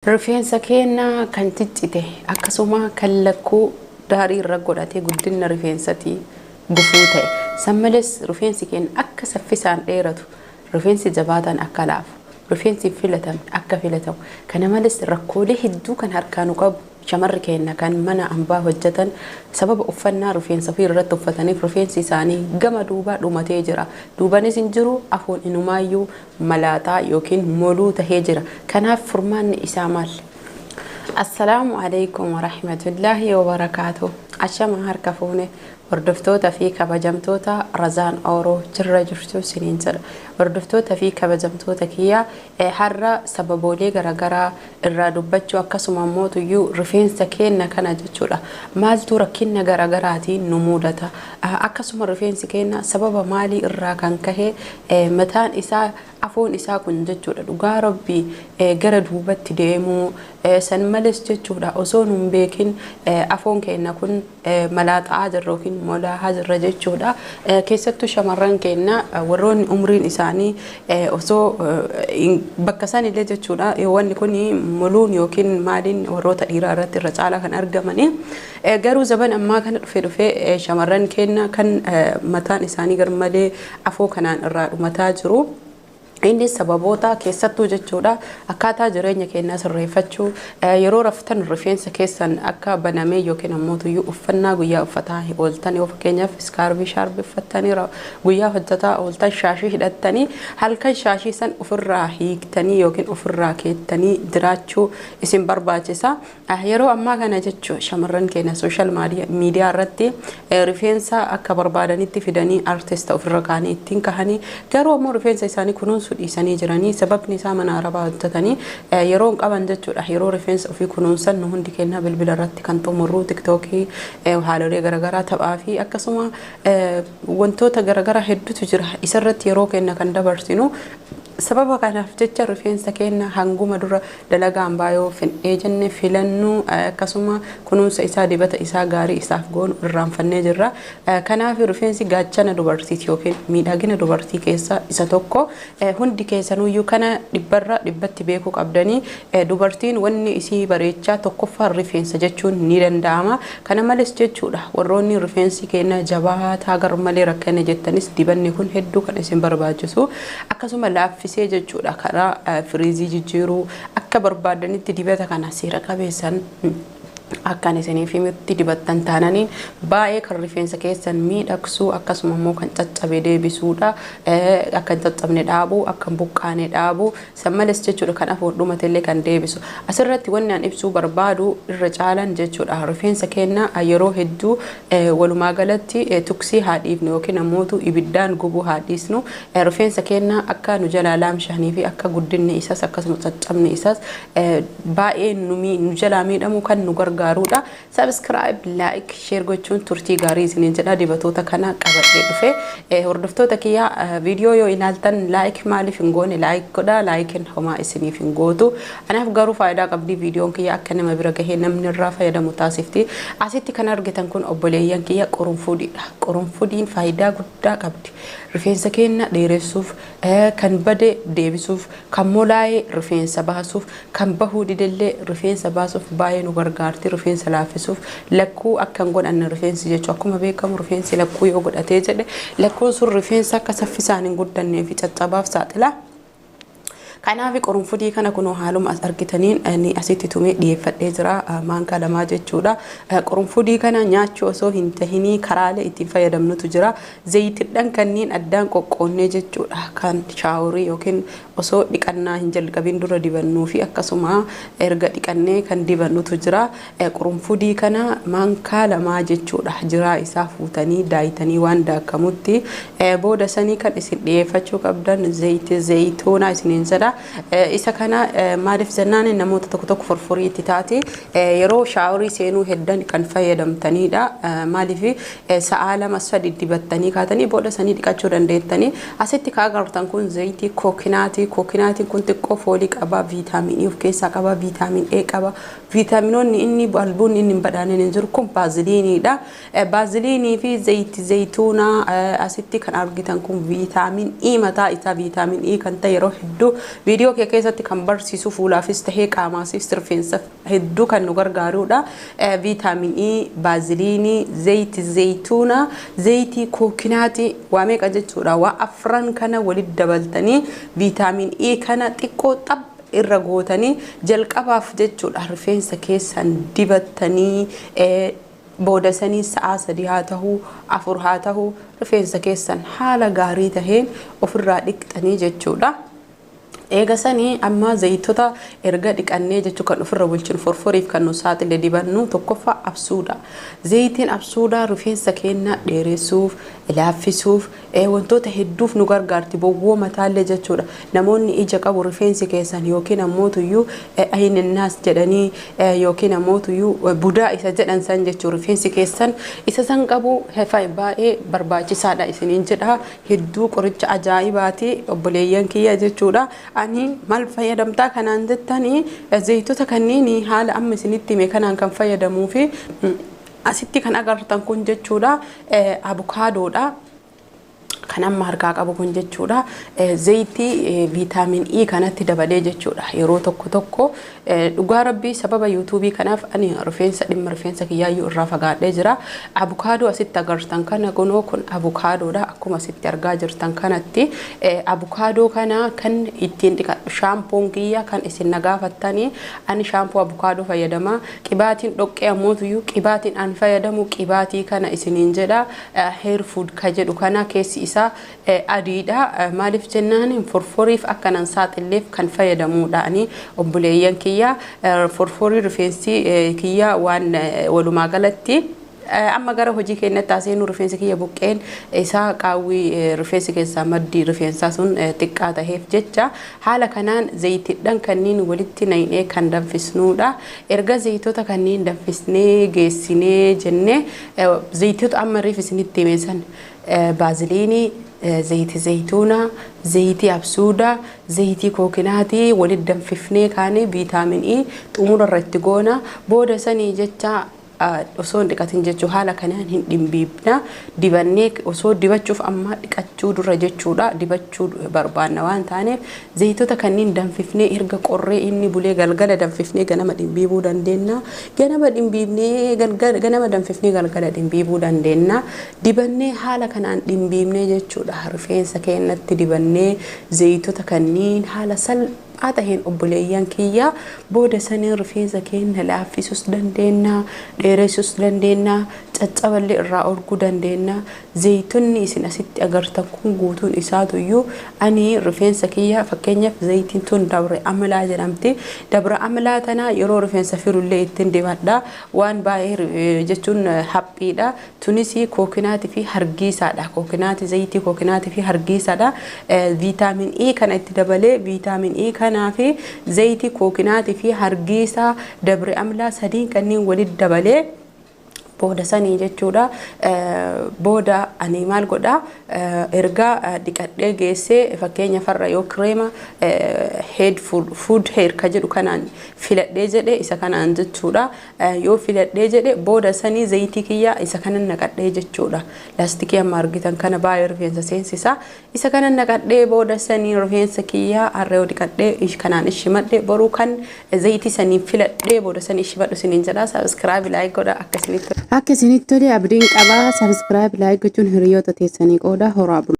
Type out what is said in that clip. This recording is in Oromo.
Rifeensa keenya kan ciccite akkasuma kan lakkuu daarii irra godhatee guddina rifeensatii gufuu ta'e. Sammalees rifeensi keenya akka saffisaan dheeratu, rifeensi jabaataan akka laafu, rifeensi filatame akka filatamu. Kana malees rakkoolee hedduu kan harkaan qabu shamarri keenya kan mana ambaa hojjetan sababa uffannaa rifeensa fi irratti uffataniif rifeensi isaanii gama duubaa dhumatee jira. Duubanis hin jiru, afoon inumaayyuu malaataa yookiin moluu tahee jira. Kanaaf furmaanni isaa maal? Assalaamu alaykum wa rahmatullahi wa barakaatuh. Ashama harka fuune hordoftoota fi kabajamtoota Razaan Ooroo jirra jirtu siniin jedha. Hordoftoota fi kabajamtoota kiyya har'a sababoolee garagaraa irraa dubbachuu akkasuma mootuyyuu rifeensa keenya kana jechuudha. Maaltu rakkina garagaraatiin nu mudata? Akkasuma rifeensi keenya sababa maalii irraa kan kahe mataan isaa afoon isaa kun jechuudha dhugaa rabbii gara duubatti deemuu san malees jechuudha osoo nun beekin afoon keenya kun malaaxaa jirra yookiin molaa jirra jechuudha. Keessattuu shamarran keenya warroonni umriin isaanii osoo bakka san illee jechuudha wanni kun moluun yookiin maaliin warroota dhiiraa irratti irra caalaa kan argamani. Garuu zaman ammaa kana dhufe shamarran keenya kan mataan isaanii garmalee afoo kanaan irraa dhumataa jiru. Inni sababoota keessattuu jechuudha akkaataa jireenya keenyaa sirreeffachuu yeroo raftan rifeensa keessan akka banamee yookiin ammoo uffannaa guyyaa uffataa ooltan yoo fakkeenyaaf iskaarbii shaarbii uffattanii guyyaa hojjetaa ooltan shaashii hidhattanii halkan shaashii san ofirraa hiiktanii yookiin ofirraa keettanii jiraachuu isin barbaachisa. Yeroo ammaa kana jechuudha shamarran keenya sooshaal miidiyaa irratti rifeensa akka barbaadanitti fidanii artista ofirra kaanii ittiin kahanii garuu ammoo rifeensa isaanii kunuunsu dhiisanii jiranii sababni isaa mana arabaa hojjetanii yeroo qaban jechuudha. Yeroo rifeensa ofii kunuunsan nu hundi keenya bilbila irratti kan xumurru tiktookii haalolee garagaraa taphaa fi akkasuma wantoota garagaraa hedduutu jira isarratti yeroo keenya kan dabarsinu. Sababa kanaaf jecha rifeensa keenya hanguma dura dalagaan baay'oo fedhee jenne filannuu akkasuma kunuunsa isaa dibata isaa gaarii isaaf goonu irraanfannee jirra. Kanaaf rifeensi gaachana dubartiiti yookiin miidhagina dubartii keessaa isa tokko. Hundi keessanuyyuu kana dhibbarra dhibbatti beekuu qabdanii dubartiin wanni isii bareechaa tokkoffaa rifeensa jechuun ni danda'ama. Kana malees jechuudha warroonni rifeensi keenya jabaataa garmalee rakkana jettanis dibanni kun hedduu kan isin barbaachisu. Akkasuma laaffisee jechuudha karaa firiizii jijjiiruu akka barbaadanitti dibata kana seera qabeessan akkan isiniif himitti dibattan taananiin baay'ee kan rifeensa keessan miidhagsuu akkasuma immoo kan caccabe deebisuudha. Akka hin caccabne dhaabuu akka hin buqqaane dhaabuu san malees jechuudha kan afoon dhumatellee kan deebisu. Asirratti wanni an ibsuu barbaadu irra caalan jechuudha rifeensa keenya yeroo hedduu walumaa galatti tuksii haadhiifnu yookiin ammootu ibiddaan gubuu haadhiisnu rifeensa keenya akka nu jalaa laamshanii fi akka guddinni isaas akkasuma caccabni isaas baay'ee nu jalaa miidhamu kan nu gargaaru. Garuda subscribe like share gochuun turtii gaarii isiniin jedha. Dibatoota kana qabadhee dhufe hordoftoota kiyya video yoo ilaaltan like maaliif hin goone like godha. Like homaa isiniif hin gootu. Anaaf garuu faayidaa qabdi videoon kiyya akka nama bira gahee namni irraa fayyadamu taasifti. Asitti kan argitan kun obboleeyyan kiyya qurunfudiidha. Qurunfudiin faayidaa guddaa qabdi. Rifeensa keenya dheeressuuf kan bade deebisuuf kan molaa'ee rifeensa baasuuf kan bahuu didillee rifeensa baasuuf baay'ee nu gargaarti. Rifeensa laaffisuuf lakkuu akka hin godhanne rifeensi jechuudha. Akkuma beekamu rifeensi lakkuu yoo godhatee jedhe lakkuun sun rifeensa akka saffisaan hin guddannee fi caccabaaf saaxila. Kanaaf qurunfudii kana kunoo haaluma as argitaniin ni asitti tumee dhiyeeffadhee jira maankaa lamaa jechuudha. Qurunfudii kana nyaachuu osoo hin tahinii karaalee ittiin fayyadamnutu jira. Zayitiidhaan kanneen addaan qoqqoonnee jechuudha kan shaaworii yookiin osoo dhiqannaa hin jalqabin dura dibannuu fi akkasuma erga dhiqannee kan dibannutu jira. Qurunfudii kana maankaa lamaa jechuudha jiraa isaa fuutanii daayitanii waan daakamutti booda sanii kan isin dhiyeeffachuu qabdan zayitoonaa isiniin jedha. Isa kana maaliif jennaan namoota tokko furfurii itti taate yeroo shaaworii seenuu heddan kan fayyadamtanidha. Maaliif sa'a lama sadi dibattanii kaatanii booda sanii dhiqachuu dandeettanii. Asitti kaagartan kun zayitii kookinaatii. Kookinaatiin kun xiqqoo foolii qaba, viitaaminii of keessaa qaba, viitaamin A qaba. Viitaaminoonni inni albuun inni badhaaneen hin jiru kun baaziliiniidha. Baaziliinii fi zayitii zayituunaa asitti kan argitan kun viitaamin E mataa isaa viitaamin E kan ta'e yeroo hedduu viidiyoo kee keessatti kan barsiisu fuulaafis tahee qaamaafis rifeensa hedduu kan nu gargaarudha. Viitaamin E, baaziliinii, zayitii zayituunaa, zayitii kookinaati waa meeqa jechuudha. Waa afran kana walitti dabaltanii viitaamin E kana xiqqoo xab irra gootanii jalqabaaf jechuudha rifeensa keessan dibattanii booda sanii sa'a 3 haa ta'uu 4 haa ta'uu rifeensa keessan haala gaarii taheen ofirraa dhiqxanii jechuudha. Eega sanii amma zayitota erga dhiqannee jechuu kan ofirra bulchinu forforiif kan nu saaxile dibannu tokkoffaa absuudha. Zayitiin absuudha rifeensa keenya dheeressuuf, laaffisuuf, wantoota hedduuf nu gargaarti bowwoo mataallee jechuudha. Namoonni ija qabu rifeensi keessan yookiin ammootuyyuu ayinnaas jedhanii yookiin ammootuyyuu budaa isa jedhan san jechuu rifeensi keessan isa san qabu baay'ee barbaachisaadha isiniin jedha. Hedduu qoricha ajaa'ibaati obboleeyyan kiyya jechuudha. Ani maal fayyadamtaa kanaan jettanii zayitota kanneen haala amma isinitti hime kanaan kan fayyadamuu fi asitti kan agartan kun jechuudha avokaadoodha. Kan amma harkaa qabu kun jechuudha zayitii viitaamin E kanatti dabalee jechuudha. Yeroo tokko dhugaa rabbii sababa yuutuubii kanaaf ani dhimma rifeensa kiyyaayyuu irraa fagaadhee jira. Avokaadoo asitti agartan kana gonoo kun avokaadoodha. Akkuma asitti argaa jirtan kanatti avokaadoo kana kan ittiin dhiqadhu shaampoon kiyya kan isin nagaafattanii ani shaampoo avokaadoo fayyadama. Qibaatiin dhoqqee ammootuyyuu qibaatiin an fayyadamu qibaatii kana isiniin jedha hair food ka jedhu kana keessi isaa adiidha. Maaliif jennaan forforiif akkanan saaxileef kan fayyadamuudha. Ani obboleeyyan kiyya forforii rifeensi kiyya waan walumaa galatti amma gara hojii keenyatti taasisnu rifeensi kiyya buqqeen isaa qaawwii rifeensi keessaa maddii rifeensaa sun xiqqaa taheef jecha haala kanaan zayitiidhaan kanneen walitti naynee kan danfisnuudha. Erga zayitota kanneen danfisnee geessinee jennee zayitota amma riif isinitti himeessan baaziliinii, zayitii zayituunaa, zayitii absuudaa, zayitii kookinaati walitti danfifnee kaane viitaamin E xumura irratti goona. Booda sanii jecha osoo dhiqatin jechuu haala kanaan hin dhimbiibna dibannee osoo dibachuuf amma dhiqachuu dura jechuudha dibachuu barbaanna waan taaneef zayitota kanneen danfifnee erga qorree inni bulee galgala danfifnee ganama dhimbiibuu dandeenya. Ganama dhimbiibnee ganama danfifnee galgala dhimbiibuu dandeenya. Dibannee haala kanaan dhimbiibnee jechuudha rifeensa keenyatti dibannee zayitota kanneen haala salphaa taheen obboleeyyan kiyya booda sanii rifeensa keenya laaffisuus dandeenya, dheeressuus dandeenya, caccaballee irraa orguu dandeenya. Zayitonni isin asitti agartan kun guutuun isaatuyyuu ani rifeensa kiyya fakkeenyaaf zayitiin tun dabre amalaa jedhamti. Dabre amalaa tana yeroo rifeensa firullee ittiin dibadha waan baay'ee jechuun haphiidha. Tunis kookinaatii fi hargiisaadha. Kookinaati zayitii kookinaatii fi hargiisaadha. Viitaamin E kana itti dabalee viitaamin E kanaa fi zayitii kookinaatii fi hargiisaa dabre amalaa sadiin kanneen walitti dabalee booda sanii jechuudha. Booda ani maal godha erga dhiqadhee geessee fakkeenya farra yoo kireema head food hair ka jedhu kanaan filadhee jedhe isa kanaan jechuudha. Yoo filadhee jedhe booda sanii zayitii kiyya isa kanan naqadhee jechuudha. Laastikii amma argitan kana baay'ee rifeensa seensisa. Isa kanan naqadhee booda sanii rifeensa kiyya harree dhiqadhee kanaan ishimadhee boruu kan zayitii sanii filadhee booda sanii ishibadhu siniin jedha. Subscribe like godha akkasinitti. Akka isinitti tole abdiin qabaa subscribe like gochuun hiriyoota teessanii qooda horaa bulu.